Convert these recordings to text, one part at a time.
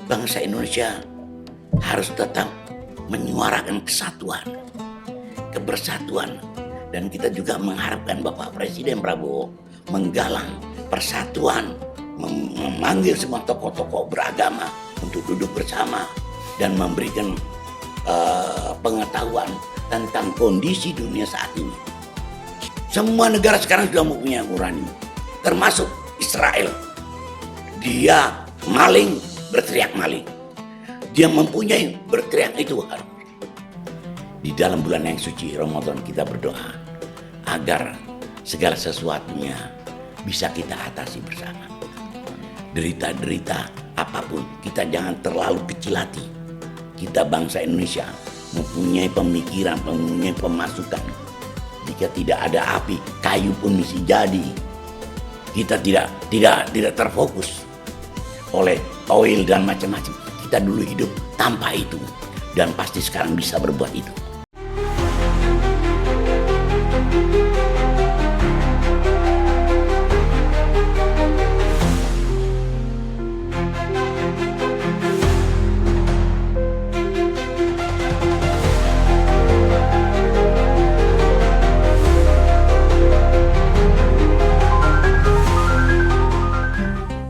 bangsa Indonesia harus tetap menyuarakan kesatuan, kebersatuan, dan kita juga mengharapkan Bapak Presiden Prabowo menggalang persatuan, memanggil semua tokoh-tokoh beragama untuk duduk bersama dan memberikan pengetahuan tentang kondisi dunia saat ini. Semua negara sekarang sudah mempunyai uranium, termasuk Israel. Dia maling, berteriak maling. Dia mempunyai, berteriak itu harus. Di dalam bulan yang suci Ramadan kita berdoa agar segala sesuatunya bisa kita atasi bersama. Derita-derita apapun, kita jangan terlalu kecil hati. Kita bangsa Indonesia mempunyai pemikiran, mempunyai pemasukan. Jika tidak ada api, kayu pun mesti jadi. Kita tidak terfokus oleh oil dan macam-macam. Kita dulu hidup tanpa itu, dan pasti sekarang bisa berbuat itu.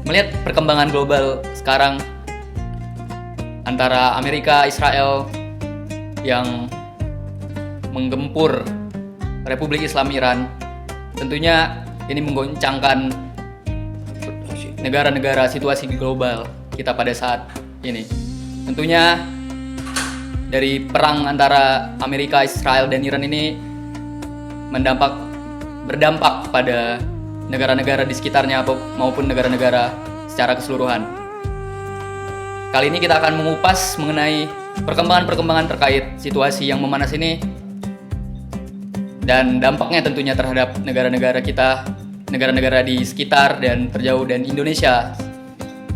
Melihat perkembangan global sekarang antara Amerika, Israel yang menggempur Republik Islam Iran, tentunya ini menggoncangkan negara-negara situasi global kita pada saat ini. Tentunya dari perang antara Amerika, Israel, dan Iran ini berdampak pada negara-negara di sekitarnya maupun negara-negara secara keseluruhan. Kali ini kita akan mengupas mengenai perkembangan-perkembangan terkait situasi yang memanas ini dan dampaknya tentunya terhadap negara-negara kita, negara-negara di sekitar dan terjauh, dan Indonesia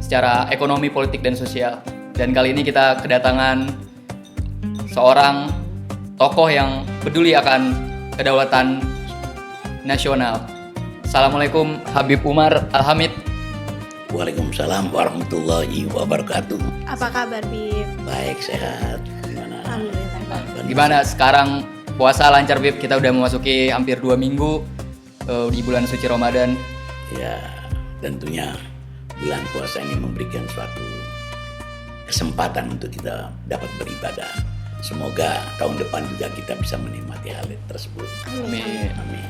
secara ekonomi, politik, dan sosial. Dan kali ini kita kedatangan seorang tokoh yang peduli akan kedaulatan nasional. Assalamualaikum, Habib Umar Al-Hamid. Waalaikumsalam warahmatullahi wabarakatuh. Apa kabar, Bib? Baik, sehat. Gimana? Alhamdulillah. Gimana sekarang puasa lancar, Bib? Kita udah memasuki hampir 2 minggu di bulan suci Ramadan. Ya, tentunya bulan puasa ini memberikan suatu kesempatan untuk kita dapat beribadah. Semoga tahun depan juga kita bisa menikmati hal tersebut. Amin. Amin.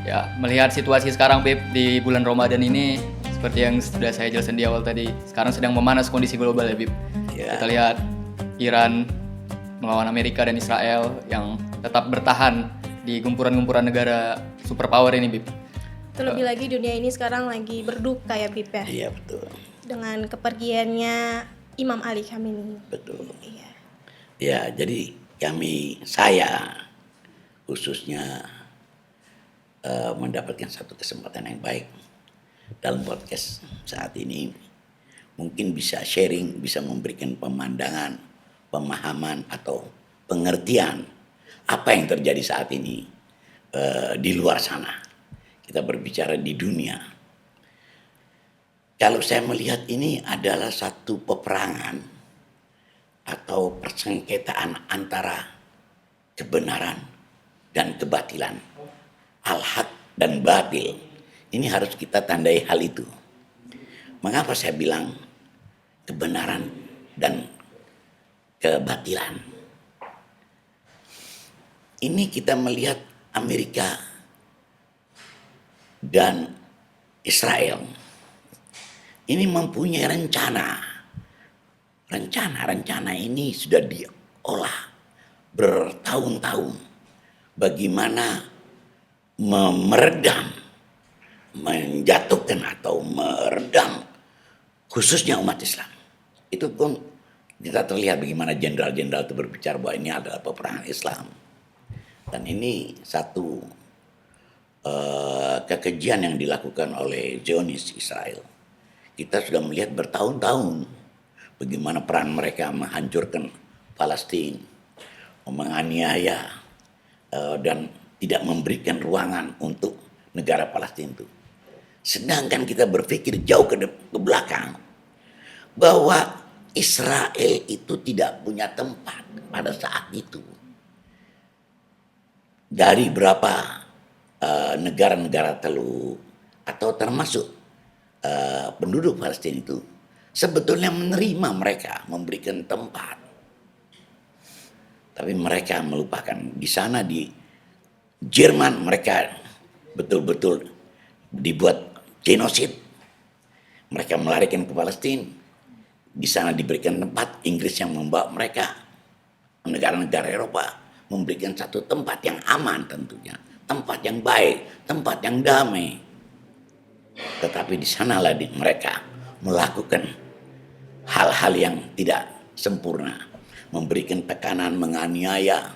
Ya, melihat situasi sekarang, Bib, di bulan Ramadan ini seperti yang sudah saya jelaskan di awal tadi, sekarang sedang memanas kondisi global ya, Bib. Ya. Kita lihat Iran melawan Amerika dan Israel yang tetap bertahan di gempuran-gempuran negara superpower ini, Bib. Terlebih lagi dunia ini sekarang lagi berduka ya, Bib ya. Iya, betul. Dengan kepergiannya Imam Ali Khamenei. Betul. Iya. Ya, jadi saya khususnya mendapatkan satu kesempatan yang baik dalam podcast saat ini. Mungkin bisa sharing, bisa memberikan pemandangan, pemahaman atau pengertian apa yang terjadi saat ini di luar sana. Kita berbicara di dunia. Kalau saya melihat ini adalah satu peperangan atau persengketaan antara kebenaran dan kebatilan. Al-haq dan batil. Ini harus kita tandai hal itu. Mengapa saya bilang kebenaran dan kebatilan? Ini kita melihat Amerika dan Israel. Ini mempunyai rencana. Rencana ini sudah diolah bertahun-tahun. Bagaimana meredam, menjatuhkan atau meredam khususnya umat Islam. Itu pun kita terlihat bagaimana jenderal-jenderal itu berbicara bahwa ini adalah peperangan Islam. Dan ini satu kekejian yang dilakukan oleh Zionis Israel. Kita sudah melihat bertahun-tahun bagaimana peran mereka menghancurkan Palestina, menganiaya dan tidak memberikan ruangan untuk negara Palestina itu. Sedangkan kita berpikir jauh ke belakang bahwa Israel itu tidak punya tempat pada saat itu. Dari berapa negara-negara Teluk atau termasuk penduduk Palestina itu sebetulnya menerima mereka, memberikan tempat. Tapi mereka melupakan. Di sana di Jerman mereka betul-betul dibuat genosid. Mereka melarikan ke Palestina. Di sana diberikan tempat. Inggris yang membawa mereka, negara-negara Eropa memberikan satu tempat yang aman tentunya, tempat yang baik, tempat yang damai. Tetapi di sanalah mereka melakukan hal-hal yang tidak sempurna, memberikan tekanan, menganiaya,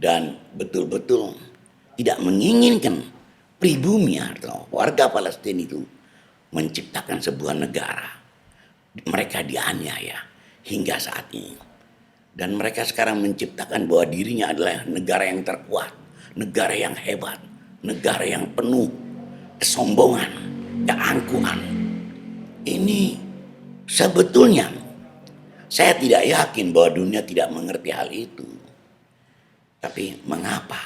dan betul-betul tidak menginginkan pribumi atau warga Palestina itu menciptakan sebuah negara. Mereka dianiaya hingga saat ini. Dan mereka sekarang menciptakan bahwa dirinya adalah negara yang terkuat, negara yang hebat, negara yang penuh kesombongan, keangkuhan. Ini sebetulnya saya tidak yakin bahwa dunia tidak mengerti hal itu. Tapi mengapa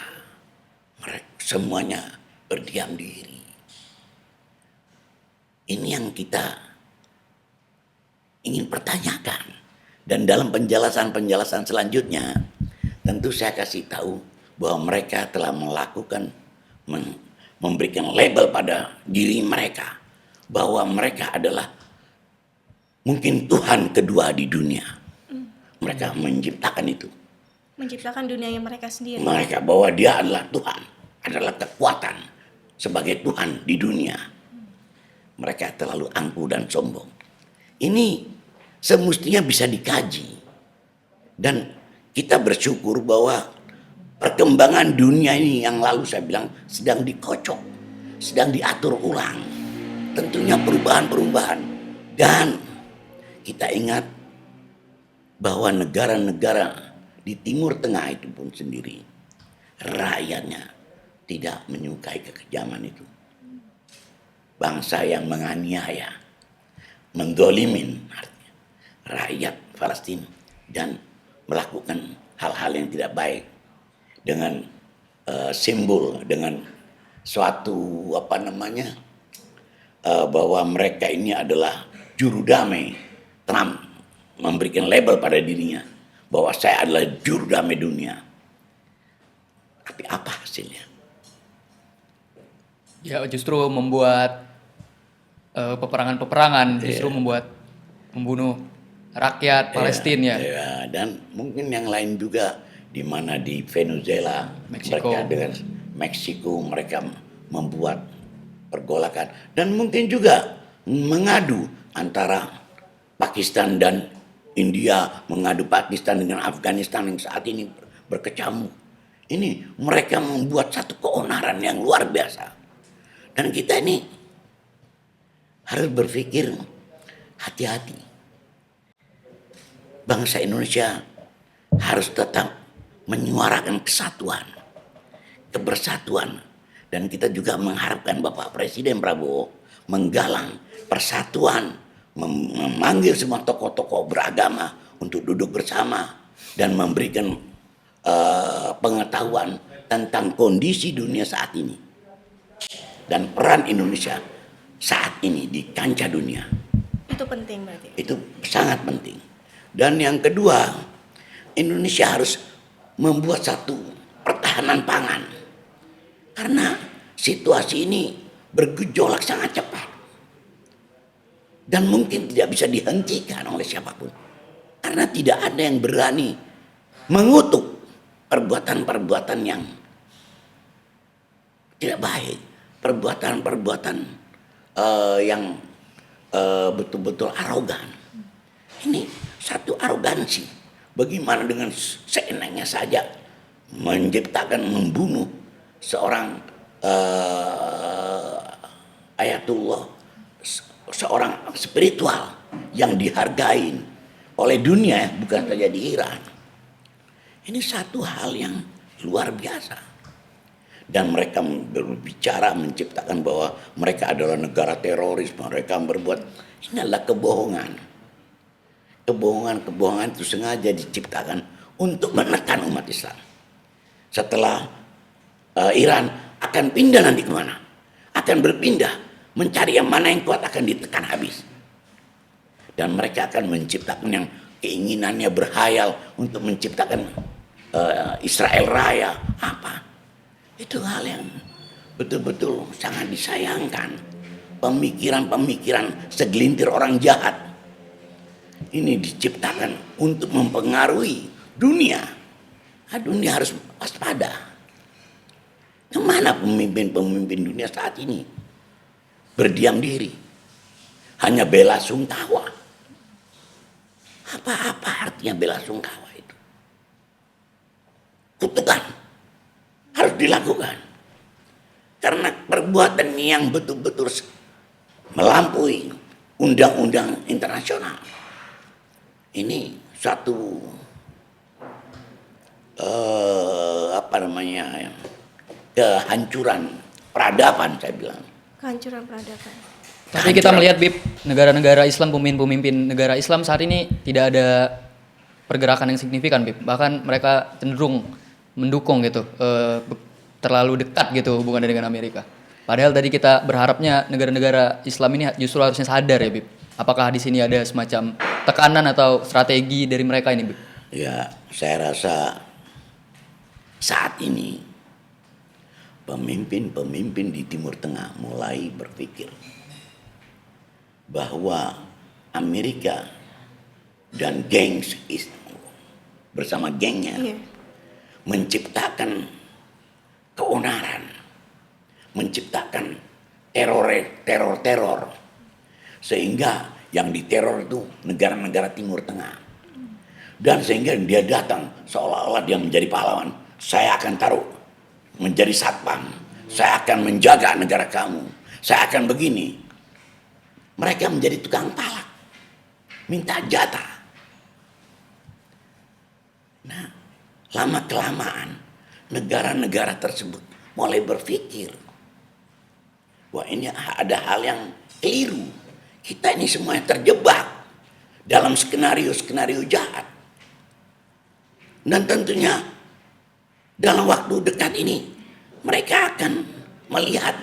mereka semuanya berdiam diri? Ini yang kita ingin pertanyakan. Dan dalam penjelasan-penjelasan selanjutnya, tentu saya kasih tahu bahwa mereka telah melakukan, memberikan label pada diri mereka, bahwa mereka adalah mungkin Tuhan kedua di dunia. Mereka menciptakan itu. Menciptakan dunianya mereka sendiri. Mereka bahwa dia adalah Tuhan, adalah kekuatan sebagai Tuhan di dunia. Mereka terlalu angkuh dan sombong. Ini semestinya bisa dikaji. Dan kita bersyukur bahwa perkembangan dunia ini yang lalu saya bilang sedang dikocok, sedang diatur ulang. Tentunya perubahan-perubahan. Dan kita ingat bahwa negara-negara di Timur Tengah itu pun sendiri, rakyatnya tidak menyukai kekejaman itu. Bangsa yang menganiaya, mendolimin rakyat Palestina dan melakukan hal-hal yang tidak baik dengan simbol, dengan suatu bahwa mereka ini adalah juru damai. Trump memberikan label pada dirinya bahwa saya adalah juru damai dunia. Tapi apa hasilnya? Ya justru membuat peperangan-peperangan, justru membunuh rakyat Palestina ya. Dan mungkin yang lain juga, di mana di Venezuela, Meksiko. mereka dengan Meksiko mereka membuat pergolakan, dan mungkin juga mengadu antara Pakistan dan India, mengadu Pakistan dengan Afghanistan yang saat ini berkecamuk. Ini mereka membuat satu keonaran yang luar biasa, dan kita ini harus berpikir hati-hati. Bangsa Indonesia harus tetap menyuarakan kesatuan, kebersatuan. Dan kita juga mengharapkan Bapak Presiden Prabowo menggalang persatuan, memanggil semua tokoh-tokoh beragama untuk duduk bersama dan memberikan pengetahuan tentang kondisi dunia saat ini dan peran Indonesia saat ini di kancah dunia. Itu penting berarti. Itu sangat penting. Dan yang kedua, Indonesia harus membuat satu pertahanan pangan. Karena situasi ini bergejolak sangat cepat. Dan mungkin tidak bisa dihentikan oleh siapapun. Karena tidak ada yang berani mengutuk perbuatan-perbuatan yang tidak baik. Perbuatan-perbuatan yang betul-betul arogan. Ini satu arogansi. Bagaimana dengan seenaknya saja menciptakan, membunuh seorang ayatullah, seorang spiritual yang dihargai oleh dunia, bukan saja di Iran. Ini satu hal yang luar biasa. Dan mereka berbicara, menciptakan bahwa mereka adalah negara teroris, mereka berbuat, ini adalah kebohongan. kebohongan-kebohongan itu sengaja diciptakan untuk menekan umat Islam. Setelah Iran akan pindah nanti kemana? Akan berpindah mencari yang mana yang kuat, akan ditekan habis. Dan mereka akan menciptakan yang keinginannya berhayal untuk menciptakan Israel Raya. Apa? Itu hal yang betul-betul sangat disayangkan. Pemikiran-pemikiran segelintir orang jahat ini diciptakan untuk mempengaruhi dunia. Dunia harus waspada. Kemana pemimpin-pemimpin dunia saat ini? Berdiam diri. Hanya bela sungkawa. Apa artinya bela sungkawa itu? Kutukan. Harus dilakukan. Karena perbuatan yang betul-betul melampaui undang-undang internasional. Ini satu kehancuran peradaban, saya bilang. Kehancuran peradaban. Tapi kita melihat Bib, negara-negara Islam, pemimpin-pemimpin negara Islam saat ini tidak ada pergerakan yang signifikan Bib. Bahkan mereka cenderung mendukung gitu, terlalu dekat gitu hubungannya dengan Amerika. Padahal tadi kita berharapnya negara-negara Islam ini justru harusnya sadar ya Bib. Apakah di sini ada semacam tekanan atau strategi dari mereka ini Bib? Ya, saya rasa saat ini pemimpin-pemimpin di Timur Tengah mulai berpikir bahwa Amerika dan gengs bersama gengnya menciptakan keonaran, menciptakan teror, sehingga yang diteror itu negara-negara Timur Tengah. Dan sehingga dia datang seolah-olah dia menjadi pahlawan. Saya akan taruh menjadi satpam, saya akan menjaga negara kamu, saya akan begini. Mereka menjadi tukang palak, minta jatah. Nah, lama-kelamaan negara-negara tersebut mulai berpikir wah, ini ada hal yang keliru. Kita ini semuanya terjebak dalam skenario-skenario jahat. Dan tentunya dalam waktu dekat ini mereka akan melihat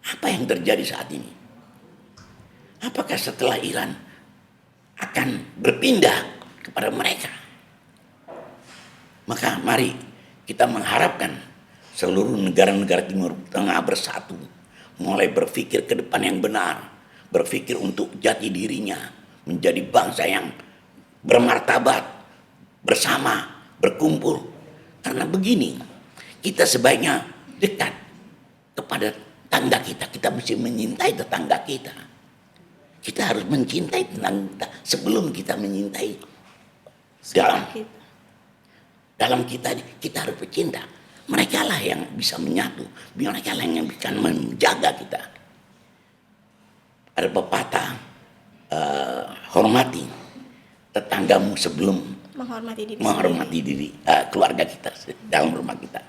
apa yang terjadi saat ini. Apakah setelah Iran akan berpindah kepada mereka? Maka mari kita mengharapkan seluruh negara-negara Timur Tengah bersatu, mulai berpikir ke depan yang benar, berpikir untuk jati dirinya, menjadi bangsa yang bermartabat, bersama, berkumpul. Karena begini, kita sebaiknya dekat kepada tetangga kita. Kita mesti menyintai tetangga kita. Kita harus mencintai tetangga kita sebelum kita menyintai dalam kita harus bercinta. Mereka lah yang bisa menyatu, mereka lah yang bisa menjaga kita. Ada pepatah, hormati tetanggamu sebelum menghormati diri keluarga kita dalam rumah kita.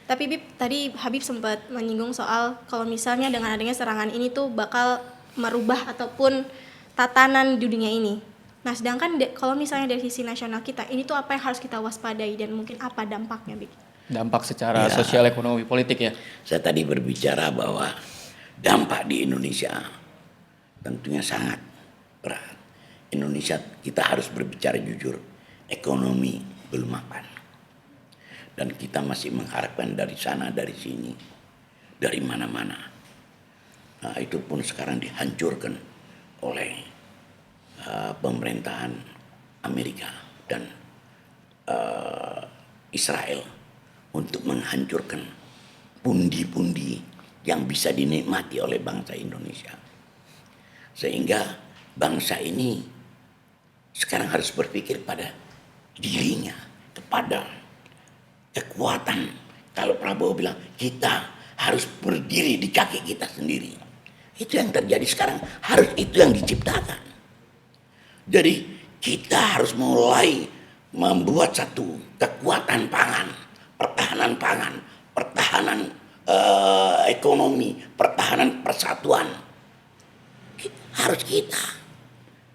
Tapi Bib, tadi Habib sempat menyinggung soal kalau misalnya dengan adanya serangan ini tuh bakal merubah ataupun tatanan di dunia ini. Nah, sedangkan kalau misalnya dari sisi nasional kita, ini tuh apa yang harus kita waspadai dan mungkin apa dampaknya, Bib? Dampak secara sosial, ekonomi, politik ya? Saya tadi berbicara bahwa dampak di Indonesia tentunya sangat berat. Indonesia kita harus berbicara jujur, ekonomi belum mapan. Dan kita masih mengharapkan dari sana, dari sini, dari mana-mana. Nah, itu pun sekarang dihancurkan oleh pemerintahan Amerika dan Israel untuk menghancurkan pundi-pundi yang bisa dinikmati oleh bangsa Indonesia. Sehingga bangsa ini sekarang harus berpikir pada dirinya, kepada kekuatan. Kalau Prabowo bilang kita harus berdiri di kaki kita sendiri. Itu yang terjadi sekarang, harus itu yang diciptakan. Jadi kita harus mulai membuat satu kekuatan pangan, pertahanan ekonomi, pertahanan persatuan. Harus kita.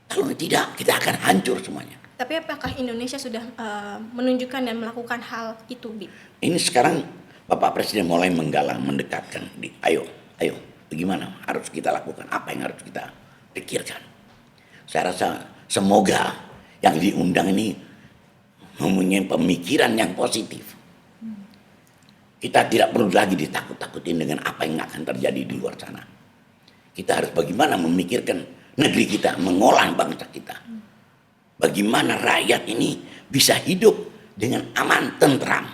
Kalau tidak, kita akan hancur semuanya. Tapi apakah Indonesia sudah menunjukkan dan melakukan hal itu, Bib? Ini sekarang Bapak Presiden mulai menggalang, mendekatkan. Ayo, bagaimana harus kita lakukan? Apa yang harus kita pikirkan? Saya rasa semoga yang diundang ini mempunyai pemikiran yang positif. Kita tidak perlu lagi ditakut-takutin dengan apa yang akan terjadi di luar sana. Kita harus bagaimana memikirkan negeri kita, mengolah bangsa kita. Bagaimana rakyat ini bisa hidup dengan aman, tentram.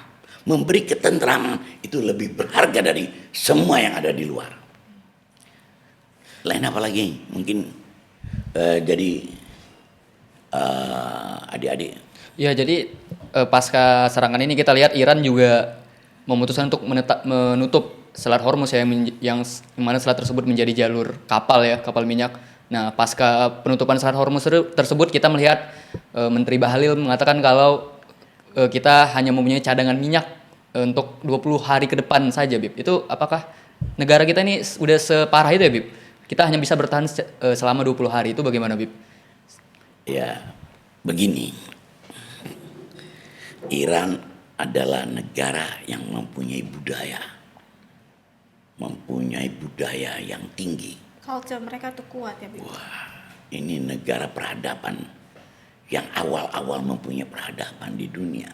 Memberi ketentraman itu lebih berharga dari semua yang ada di luar. Lain apa lagi? Mungkin jadi adik-adik. Ya, jadi pasca serangan ini kita lihat Iran juga memutuskan untuk menutup Selat Hormuz ya, yang mana selat tersebut menjadi jalur kapal ya, kapal minyak. Nah, pasca penutupan Selat Hormuz tersebut kita melihat Menteri Bahlil mengatakan kalau kita hanya mempunyai cadangan minyak untuk 20 hari ke depan saja, Bib. Itu apakah negara kita ini udah separah itu ya, Bib? Kita hanya bisa bertahan selama 20 hari, itu bagaimana, Bib? Ya, begini. Iran adalah negara yang mempunyai budaya yang tinggi. Culture mereka tuh kuat ya, Bib? Wah, ini negara peradaban yang awal-awal mempunyai peradaban di dunia.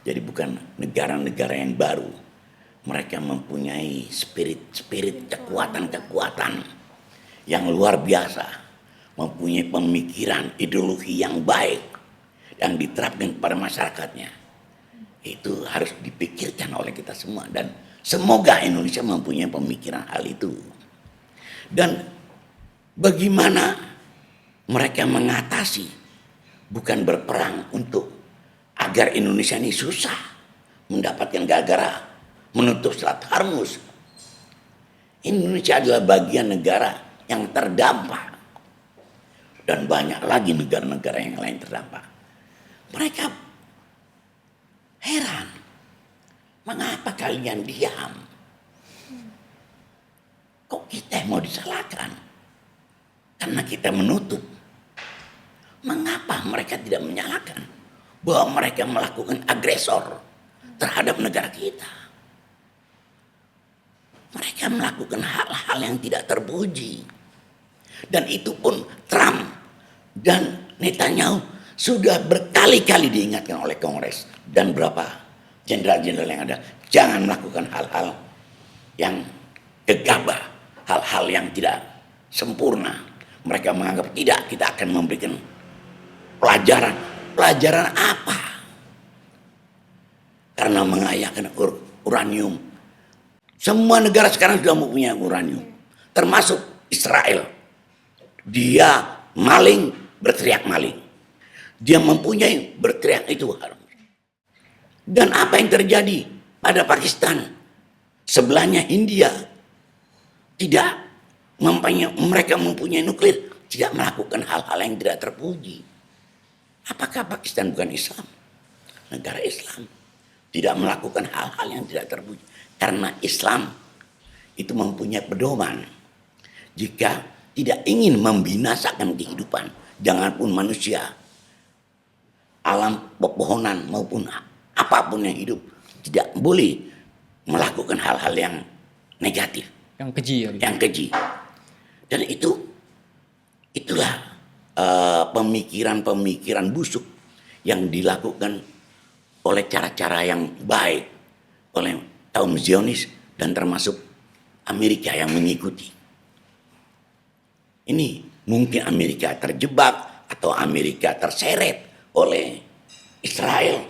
Jadi bukan negara-negara yang baru. Mereka mempunyai spirit, kekuatan yang luar biasa. Mempunyai pemikiran, ideologi yang baik yang diterapkan kepada masyarakatnya. Itu harus dipikirkan oleh kita semua, dan semoga Indonesia mempunyai pemikiran hal itu. Dan bagaimana mereka mengatasi, bukan berperang untuk agar Indonesia ini susah mendapatkan gara-gara menutup Selat Hormuz. Indonesia adalah bagian negara yang terdampak, dan banyak lagi negara-negara yang lain terdampak. Mereka heran, mengapa kalian diam? Kok kita mau disalahkan? Karena kita menutup. Mengapa mereka tidak menyalahkan bahwa mereka melakukan agresor terhadap negara kita? Mereka melakukan hal-hal yang tidak terpuji. Dan itu pun Trump dan Netanyahu sudah berkali-kali diingatkan oleh Kongres dan berapa jenderal-jenderal yang ada. Jangan melakukan hal-hal yang gegabah, hal-hal yang tidak sempurna. Mereka menganggap tidak, kita akan memberikan pelajaran. Pelajaran apa? Karena mengayahkan uranium. Semua negara sekarang sudah mempunyai uranium, termasuk Israel. Dia maling, berteriak maling. Dia mempunyai, berteriak itu harus. Dan apa yang terjadi pada Pakistan? Sebelahnya India. Tidak mereka mempunyai nuklir, tidak melakukan hal-hal yang tidak terpuji. Apakah Pakistan bukan Islam? Negara Islam tidak melakukan hal-hal yang tidak terpuji. Karena Islam itu mempunyai pedoman. Jika tidak ingin membinasakan kehidupan, janganpun manusia, alam pepohonan maupun apapun yang hidup, tidak boleh melakukan hal-hal yang negatif, yang keji ya, yang keji. Dan itulah pemikiran-pemikiran busuk yang dilakukan oleh cara-cara yang baik oleh kaum Zionis dan termasuk Amerika yang mengikuti. Ini mungkin Amerika terjebak atau Amerika terseret oleh Israel.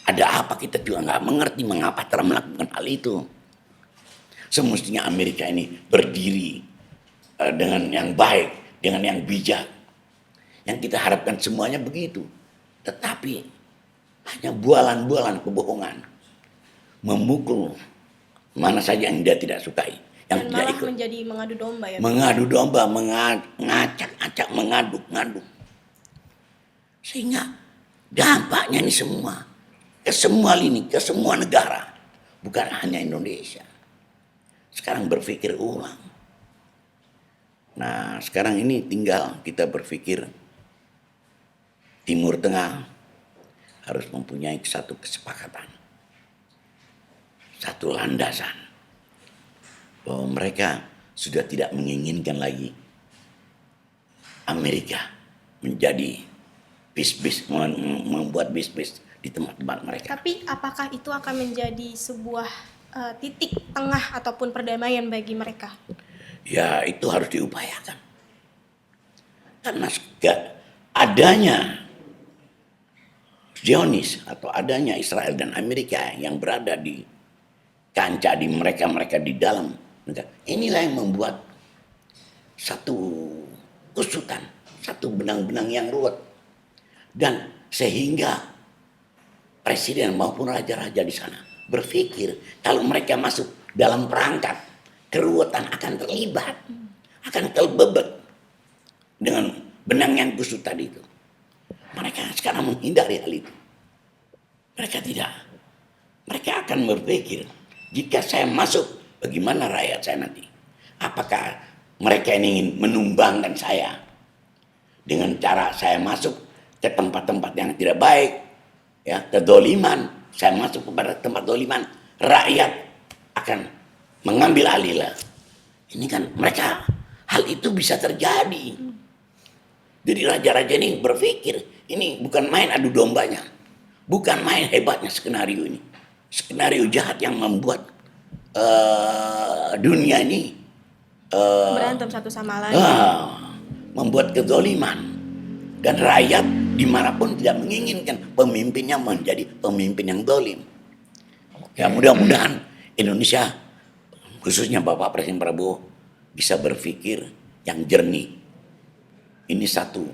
Ada apa, kita juga nggak mengerti mengapa Trump melakukan hal itu. Semestinya Amerika ini berdiri dengan yang baik, dengan yang bijak. Yang kita harapkan semuanya begitu. Tetapi hanya bualan-bualan kebohongan. Memukul mana saja yang dia tidak sukai. Yang Dan tidak malah ikut. menjadi mengadu domba ya. Mengadu domba, ngacak-acak, mengaduk-ngaduk. Sehingga dampaknya ini semua. Ke semua lini, ke semua negara. Bukan hanya Indonesia. Sekarang berpikir ulang. Nah, sekarang ini tinggal kita berpikir Timur Tengah harus mempunyai satu kesepakatan, satu landasan bahwa mereka sudah tidak menginginkan lagi Amerika menjadi membuat bis di tempat-tempat mereka. Tapi apakah itu akan menjadi sebuah titik tengah ataupun perdamaian bagi mereka? Ya, itu harus diupayakan. Karena adanya Zionis atau adanya Israel dan Amerika yang berada di kancah di mereka di dalam negara, inilah yang membuat satu kusutan, satu benang-benang yang ruwet, dan sehingga presiden maupun raja-raja di sana berpikir kalau mereka masuk dalam perangkat keruwetan akan terlibat, akan terbebet dengan benang yang kusut tadi itu. Mereka sekarang menghindari hal itu. Mereka tidak. Mereka akan berpikir, jika saya masuk, bagaimana rakyat saya nanti? Apakah mereka ingin menumbangkan saya dengan cara saya masuk ke tempat-tempat yang tidak baik, ya, kedoliman, saya masuk kepada tempat doliman, rakyat akan mengambil alih lah. Ini kan mereka, hal itu bisa terjadi. Jadi raja-raja ini berpikir, ini bukan main adu dombanya, bukan main hebatnya skenario ini, skenario jahat yang membuat dunia ini Berantem satu sama lain. membuat kezoliman, dan rakyat dimanapun tidak menginginkan pemimpinnya menjadi pemimpin yang dolim. Ya, mudah-mudahan Indonesia, khususnya Bapak Presiden Prabowo, bisa berpikir yang jernih. Ini satu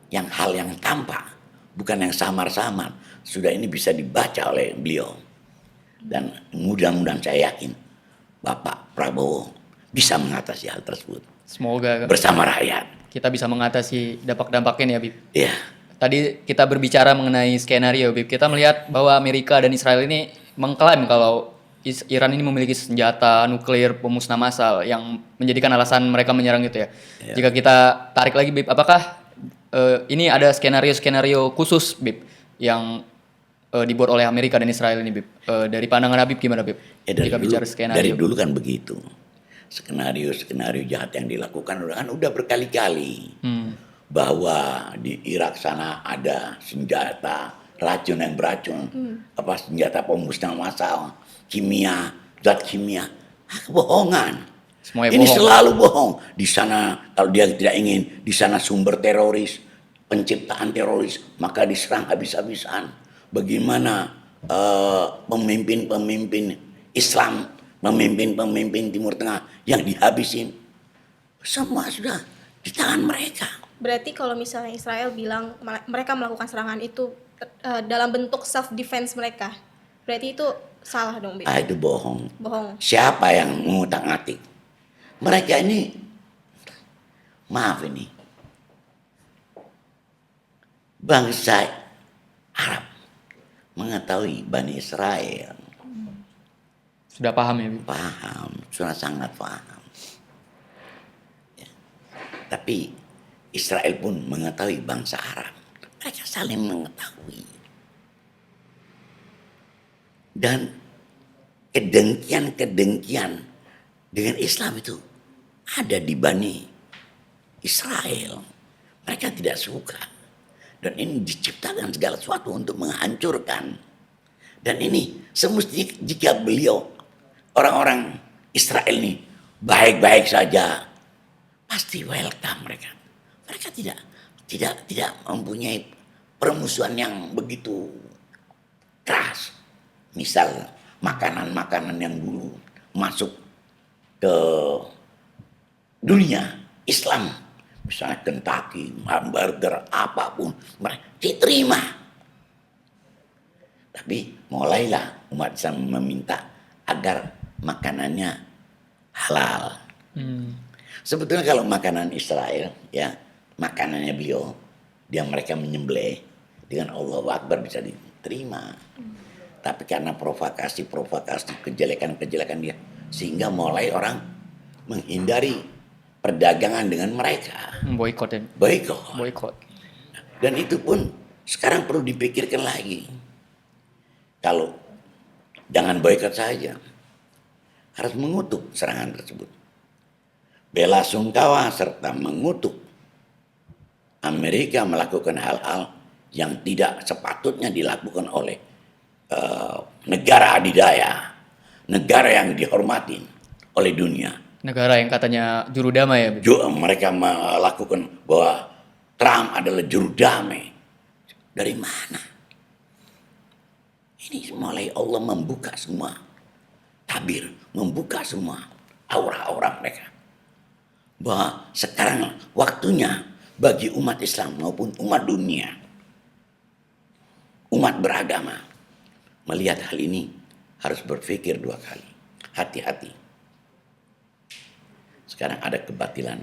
yang hal yang tampak, bukan yang samar-samar. Sudah ini bisa dibaca oleh beliau. Dan mudah-mudahan saya yakin Bapak Prabowo bisa mengatasi hal tersebut. Semoga bersama rakyat kita bisa mengatasi dampak-dampaknya ya, Bib. Iya. Tadi kita berbicara mengenai skenario, Bib. Kita melihat bahwa Amerika dan Israel ini mengklaim kalau Iran ini memiliki senjata nuklir pemusnah massal yang menjadikan alasan mereka menyerang gitu ya. Jika kita tarik lagi, Bib, apakah ini ada skenario khusus, Bib, yang dibuat oleh Amerika dan Israel ini, Bib? Dari pandangan Habib gimana, Bib? Ya, dari dulu kan begitu. Skenario jahat yang dilakukan udah berkali-kali. Bahwa di Irak sana ada senjata racun yang beracun, senjata pemusnah massal, kimia, zat kimia, kebohongan. Semuanya ini bohong. Selalu bohong. Di sana kalau dia tidak ingin, di sana sumber teroris, penciptaan teroris, maka diserang habis-habisan. Bagaimana pemimpin Islam, pemimpin Timur Tengah yang dihabisin, semua sudah di tangan mereka. Berarti kalau misalnya Israel bilang mereka melakukan serangan itu dalam bentuk self defense mereka, berarti itu salah dong, Bib? Itu bohong. Bohong. Siapa yang mengutak-atik? Mereka ini, maaf ini, bangsa Arab mengetahui Bani Israel. Sudah paham ya, Bib? Paham, sudah sangat paham. Ya. Tapi Israel pun mengetahui bangsa Arab. Mereka saling mengetahui. Dan kedengkian dengan Islam itu ada di Bani Israel. Mereka tidak suka. Dan ini diciptakan segala sesuatu untuk menghancurkan. Dan ini semestinya jika beliau, orang-orang Israel ini baik-baik saja, pasti welcome mereka. Mereka tidak mempunyai permusuhan yang begitu keras. Misal makanan-makanan yang dulu masuk ke dunia Islam, misalnya Kentucky, hamburger, apapun, mereka diterima. Tapi mulailah umat Islam meminta agar makanannya halal. Sebetulnya kalau makanan Israel, ya makanannya beliau, mereka menyembelih dengan Allahu Akbar bisa diterima. Tapi karena provokasi, kejelekan dia, sehingga mulai orang menghindari perdagangan dengan mereka. Boykot ya. Boykot. Boykot. Dan itu pun sekarang perlu dipikirkan lagi. Kalau jangan boykot saja, harus mengutuk serangan tersebut. Bela sungkawa serta mengutuk Amerika melakukan hal-hal yang tidak sepatutnya dilakukan oleh negara adidaya, negara yang dihormati oleh dunia. Negara yang katanya juru damai ya. Mereka melakukan bahwa Trump adalah juru damai. Dari mana? Ini mulai Allah membuka semua tabir, membuka semua aura-aura mereka. Bahwa sekarang waktunya bagi umat Islam maupun umat dunia, umat beragama, melihat hal ini harus berpikir 2 kali. Hati-hati. Sekarang ada kebatilan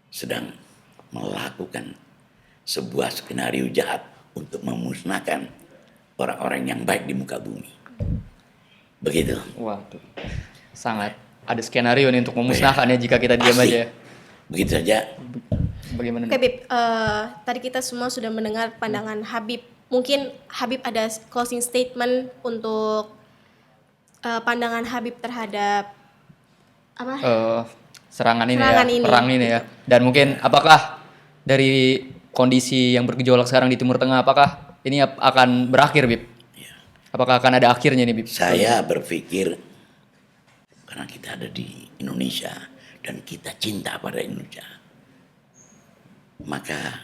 sedang melakukan sebuah skenario jahat untuk memusnahkan orang-orang yang baik di muka bumi. Begitu. Waduh. Sangat ada skenario nih untuk memusnahkan ya jika kita diam aja. Begitu saja. Bagaimana? Oke, Bib. Tadi kita semua sudah mendengar pandangan Habib. Mungkin Habib ada closing statement untuk pandangan Habib terhadap apa? Serangan ini Serangan ya, ini. perang ini ya. Dan mungkin apakah dari kondisi yang bergejolak sekarang di Timur Tengah, apakah ini akan berakhir, Bib? Apakah akan ada akhirnya nih, Bib? Saya berpikir karena kita ada di Indonesia dan kita cinta pada Indonesia, maka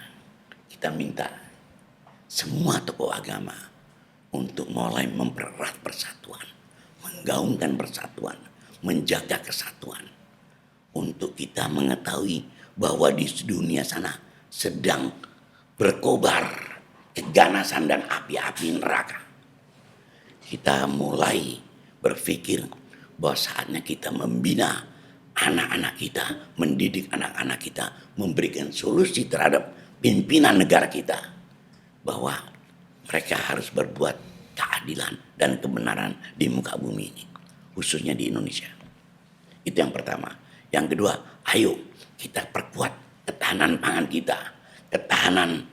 kita minta semua tokoh agama untuk mulai mempererat persatuan, menggaungkan persatuan, menjaga kesatuan, untuk kita mengetahui bahwa di dunia sana sedang berkobar keganasan dan api-api neraka. Kita mulai berpikir bahwa saatnya kita membina anak-anak kita, mendidik anak-anak kita, memberikan solusi terhadap pimpinan negara kita, bahwa mereka harus berbuat keadilan dan kebenaran di muka bumi ini, khususnya di Indonesia. Itu yang pertama. Yang kedua, ayo kita perkuat ketahanan pangan kita, ketahanan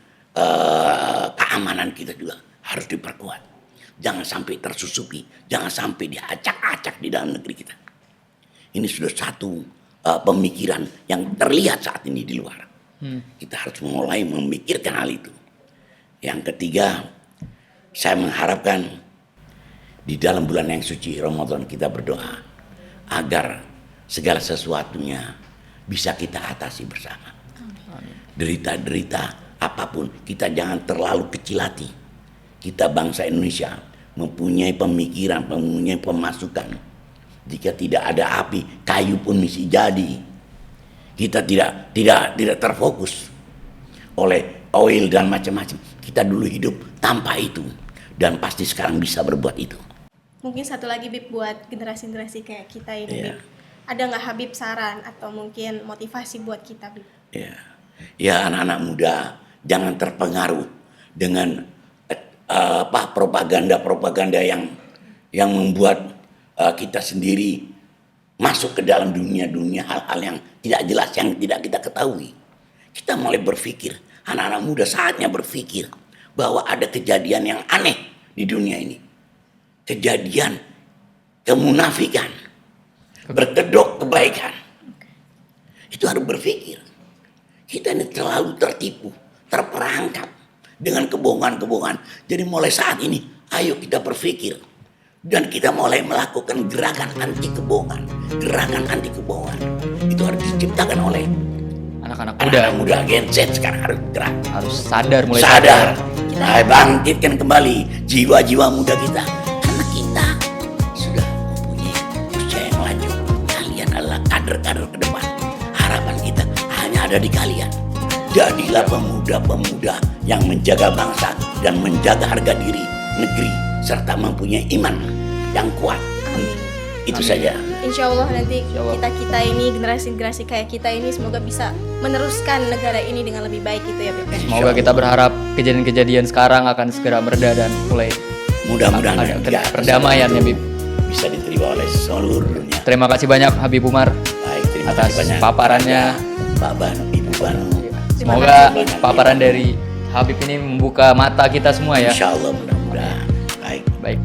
keamanan kita juga harus diperkuat. Jangan sampai tersusupi, jangan sampai diacak-acak di dalam negeri kita. Ini sudah satu pemikiran yang terlihat saat ini di luar. Kita harus mulai memikirkan hal itu. Yang ketiga, saya mengharapkan di dalam bulan yang suci Ramadan kita berdoa agar segala sesuatunya bisa kita atasi bersama. Derita-derita apapun, kita jangan terlalu kecil hati. Kita bangsa Indonesia mempunyai pemikiran, mempunyai pemasukan. Jika tidak ada api, kayu pun mesti jadi. Kita tidak terfokus oleh oil dan macam-macam. Kita dulu hidup tanpa itu dan pasti sekarang bisa berbuat itu. Mungkin satu lagi, Bib, buat generasi-generasi kayak kita ini, Iya. Bib. Ada nggak Habib saran atau mungkin motivasi buat kita, Bib? Ya, anak-anak muda jangan terpengaruh dengan propaganda yang membuat kita sendiri masuk ke dalam dunia hal-hal yang tidak jelas, yang tidak kita ketahui. Kita mulai berpikir, anak-anak muda saatnya berpikir bahwa ada kejadian yang aneh di dunia ini. Kejadian kemunafikan, berkedok kebaikan. Itu harus berpikir. Kita ini terlalu tertipu, terperangkap dengan kebohongan-kebohongan. Jadi mulai saat ini, ayo kita berpikir. Dan kita mulai melakukan gerakan anti kebohongan. Gerakan anti kebohongan. Itu harus diciptakan oleh Anak-anak muda. anak muda Gen Z sekarang harus gerak. Harus sadar, mulai Sadar. Ayo bangkitkan kembali jiwa-jiwa muda kita. Karena kita sudah mempunyai usia yang lanjut. Kalian adalah kader-kader ke depan. Harapan kita hanya ada di kalian. Jadilah pemuda-pemuda yang menjaga bangsa dan menjaga harga diri negeri serta mempunyai iman yang kuat. Itu saja. Insya Allah nanti Insya Allah. kita ini generasi-generasi kayak kita ini semoga bisa meneruskan negara ini dengan lebih baik gitu ya, Bib. Semoga kita berharap kejadian-kejadian sekarang akan segera mereda dan mulai Mudah-mudahan ada perdamaian ya, Bib. bisa diterima oleh seluruh dunia. Terima kasih banyak Habib Umar. Baik, terima atas kasih banyak paparannya. Pak Banu, Ibu Banu. Semoga paparan dari Habib ini membuka mata kita semua ya. Insya Allah mudah-mudahan. Baik. Baik.